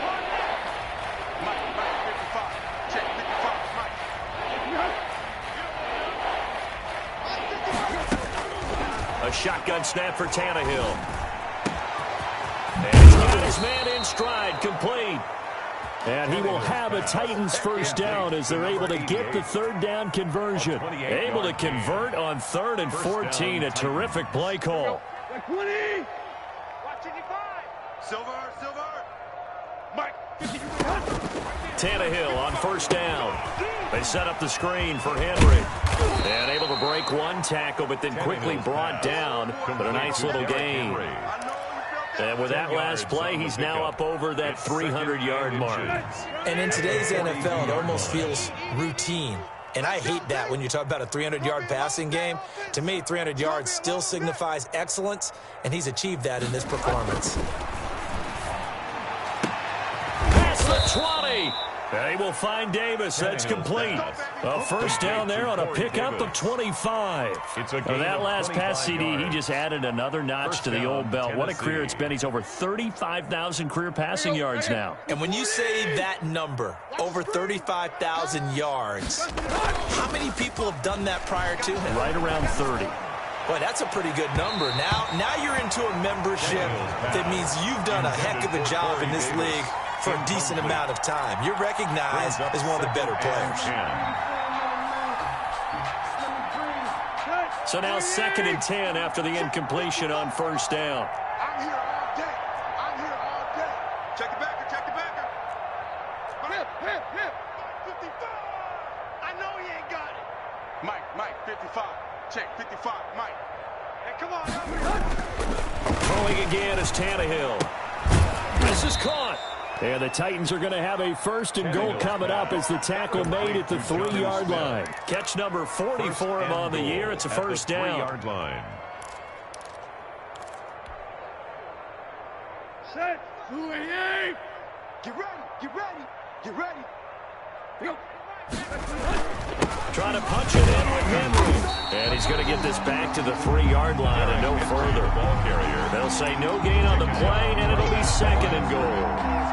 A shotgun snap for Tannehill. And he's got his man in stride, complete. And he will have a Titans first down as they're able to get the 3rd down conversion. Able to convert on 3rd and 14. A terrific play call. 20. Watch 85. Silver. Mike. Tannehill on 1st down. They set up the screen for Henry. And able to break one tackle, but then quickly brought down. But a nice little gain. And with that last play, he's now up over that 300-yard mark. And in today's NFL, it almost feels routine. And I hate that when you talk about a 300-yard passing game. To me, 300 yards still signifies excellence, and he's achieved that in this performance. Past the 20. They will find Davis. That's complete. A first down there on a pickup of 25. That last pass CD, he just added another notch to the old belt. What a career it's been. He's over 35,000 career passing yards now. And when you say that number, over 35,000 yards, how many people have done that prior to him? Right around 30. Boy, that's a pretty good number. Now you're into a membership that means you've done a heck of a job in this league for a decent amount of time. You're recognized as one of the better players. So now 2nd and 10 after the incompletion on 1st down. I'm here all day. Check the backer. Hip. 55. I know he ain't got it. Mike, 55. Check, 55, Mike. Hey, come on. Throwing again is Tannehill. This is caught. And the Titans are going to have a 1st and goal coming up as the tackle made at the 3-yard line. Catch number 44 for him on the year. It's a first down. 3-yard line. Set. 288. Get ready. Go. Trying to punch it in with Henry. And he's going to get this back to the 3-yard line and no further. They'll say no gain on the play, and it'll be 2nd and goal.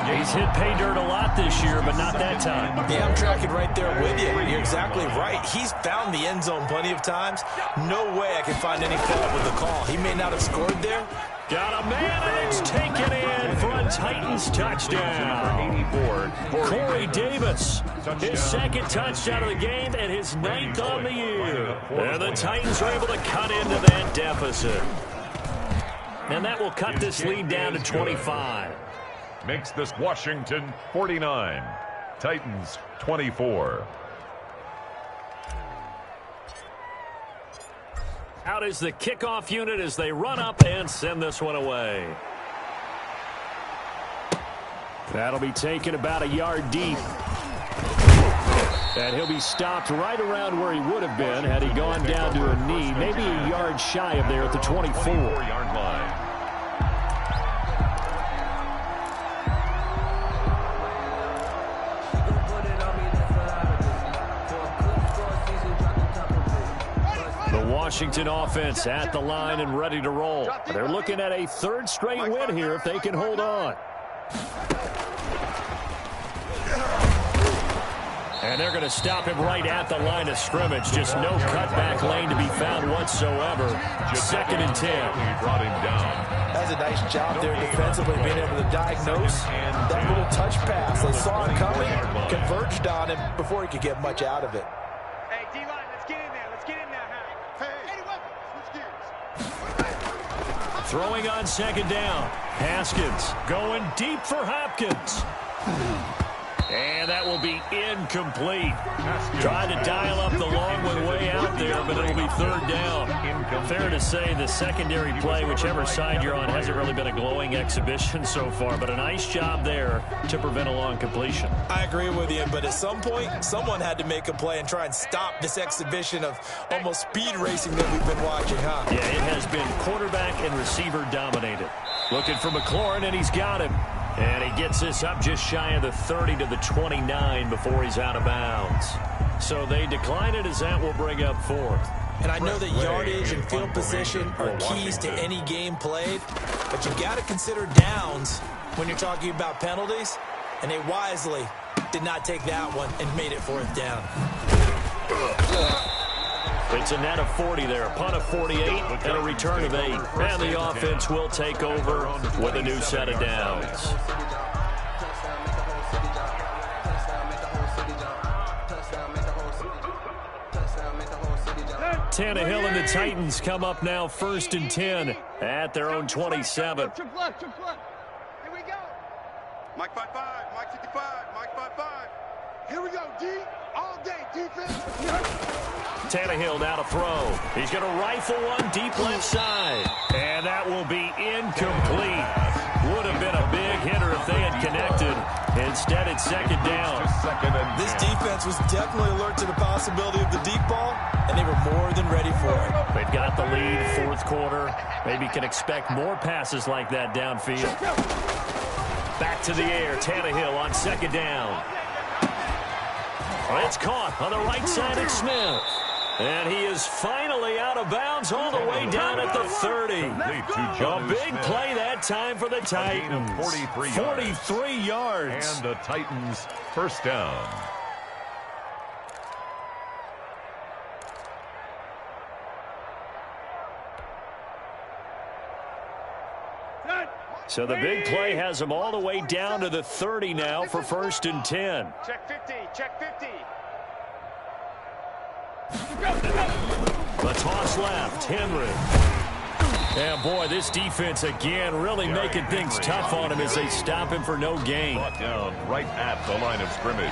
He's hit pay dirt a lot this year, but not that time. Yeah, I'm tracking right there with you. You're exactly right. He's found the end zone plenty of times. No way I can find any fault with the call. He may not have scored there. Got a man, and it's taken in for a Titans touchdown. 84, Corey Davis, his 2nd touchdown of the game and his 9th on the year. And the Titans are able to cut into that deficit. And that will cut this lead down to 25. Makes this Washington 49. Titans 24. Out is the kickoff unit as they run up and send this one away. That'll be taken about a yard deep. And he'll be stopped right around where he would have been had he gone down to a knee, maybe a yard shy of there at the 24-yard line. Washington offense at the line and ready to roll. They're looking at a 3rd straight win here if they can hold on. And they're going to stop him right at the line of scrimmage. Just no cutback lane to be found whatsoever. 2nd and 10. Brought him down. That's a nice job there defensively, being able to diagnose that little touch pass. They saw it coming, converged on him before he could get much out of it. Hey, D-line, let's get in there. Hey, switch gears. Throwing on 2nd down. Haskins going deep for Hopkins. And that will will be incomplete. Trying to dial up the long one way out there, but it'll be third down. Fair to say the secondary play, whichever side you're on, hasn't really been a glowing exhibition so far, but a nice job there to prevent a long completion. I agree with you, but at some point, someone had to make a play and try and stop this exhibition of almost speed racing that we've been watching, huh? Yeah, it has been quarterback and receiver dominated. Looking for McLaurin, and he's got him. And he gets this up just shy of the 30 to the 29 before he's out of bounds. So they decline it as that will bring up fourth. And I know that yardage and field position are keys to any game played, but you've got to consider downs when you're talking about penalties, and they wisely did not take that one and made it fourth down. It's a net of 40 there, a punt of 48, and a return of 8. And the offense will take over with a new set of downs. Tannehill and the Titans come up now 1st and 10 at their own 27. Here we go. Mike 5-5, Mike 55, Mike 5-5. Here we go, D. All day defense. Tannehill now to throw. He's going to rifle one deep left side. And that will be incomplete. Would have been a big hitter if they had connected. Instead, it's second down. This defense was definitely alert to the possibility of the deep ball, and they were more than ready for it. They've got the lead, fourth quarter. Maybe can expect more passes like that downfield. Back to the air. Tannehill on second down. It's caught on the right side of Smith. And he is finally out of bounds all the way down at the 30. A big play that time for the Titans. 43 yards. And the Titans first down. So the big play has them all the way down to the 30 now for 1st and 10. Check 50, check 50. The toss left, Henry. And boy, this defense again really making things tough on him as they stop him for no gain. Brought down right at the line of scrimmage.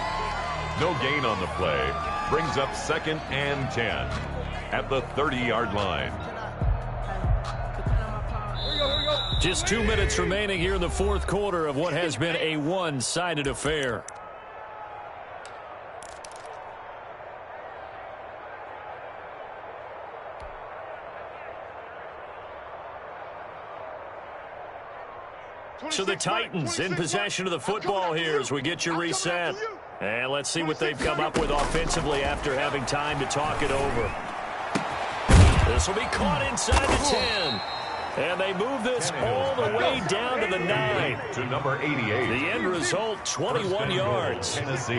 No gain on the play. Brings up 2nd and 10 at the 30-yard line. Just 2 minutes remaining here in the fourth quarter of what has been a one-sided affair. So the Titans in possession of the football here as we get you reset. And let's see what they've come up with offensively after having time to talk it over. This will be caught inside the 10. And they move this all the way down to the 9. To number 88. The end result, 21 yards. Tennessee.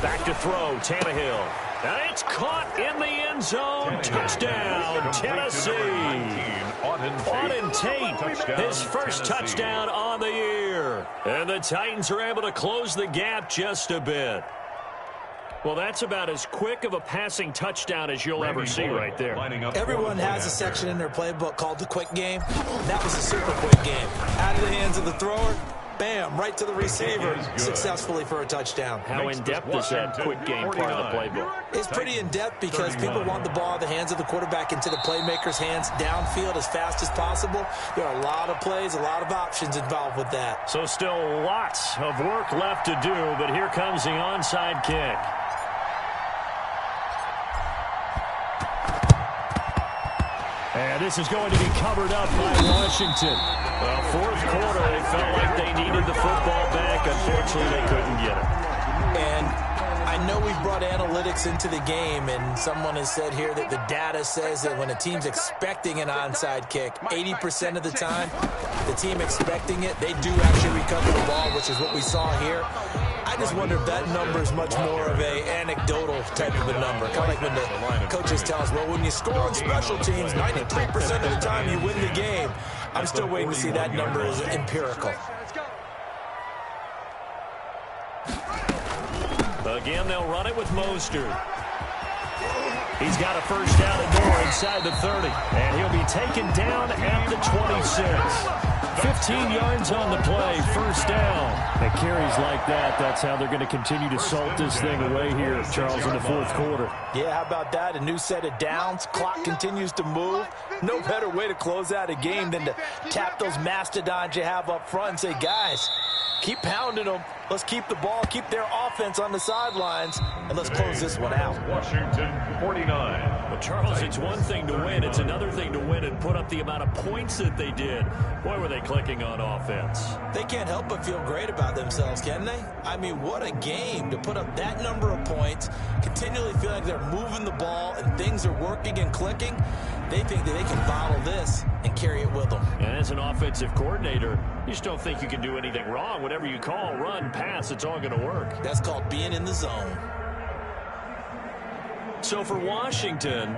Back to throw, Tannehill. And it's caught in the end zone. Touchdown, Tennessee. Auden Tate, his first touchdown on the year. And the Titans are able to close the gap just a bit. Well, that's about as quick of a passing touchdown as you'll ever see right there. Everyone has a section in their playbook called the quick game. That was a super quick game. Out of the hands of the thrower, bam, right to the receiver, successfully for a touchdown. How in-depth is that quick game part of the playbook? It's pretty in-depth because people want the ball in the hands of the quarterback into the playmaker's hands downfield as fast as possible. There are a lot of plays, a lot of options involved with that. So still lots of work left to do, but here comes the onside kick. And this is going to be covered up by Washington. Well, fourth quarter, they felt like they needed the football back. Unfortunately, they couldn't get it. And I know we've brought analytics into the game, and someone has said here that the data says that when a team's expecting an onside kick, 80% of the time, the team expecting it, they do actually recover the ball, which is what we saw here. I just wonder if that number is much more of a anecdotal type of a number. Kind of like when the coaches tell us, well, when you score on special teams, 93% of the time you win the game. I'm still waiting to see that number as empirical. Again, they'll run it with Mostert. He's got a first down and more inside the 30. And he'll be taken down at the 26. 15 yards on the play, first down. And carries like that, that's how they're going to continue to salt this thing away here, Charles, in the fourth quarter. Yeah, how about that? A new set of downs. Clock continues to move. No better way to close out a game than to tap those mastodons you have up front and say, guys, keep pounding them. Let's keep the ball, keep their offense on the sidelines, and let's close this one out. Washington 49. Well, Charles, it's one thing to win. It's another thing to win and put up the amount of points that they did. Boy, were they clicking on offense. They can't help but feel great about themselves, can they? I mean, what a game to put up that number of points, continually feel like they're moving the ball and things are working and clicking. They think that they can bottle this and carry it with them. And as an offensive coordinator, you just don't think you can do anything wrong. Whatever you call, run, pass, it's all going to work. That's called being in the zone. So for Washington,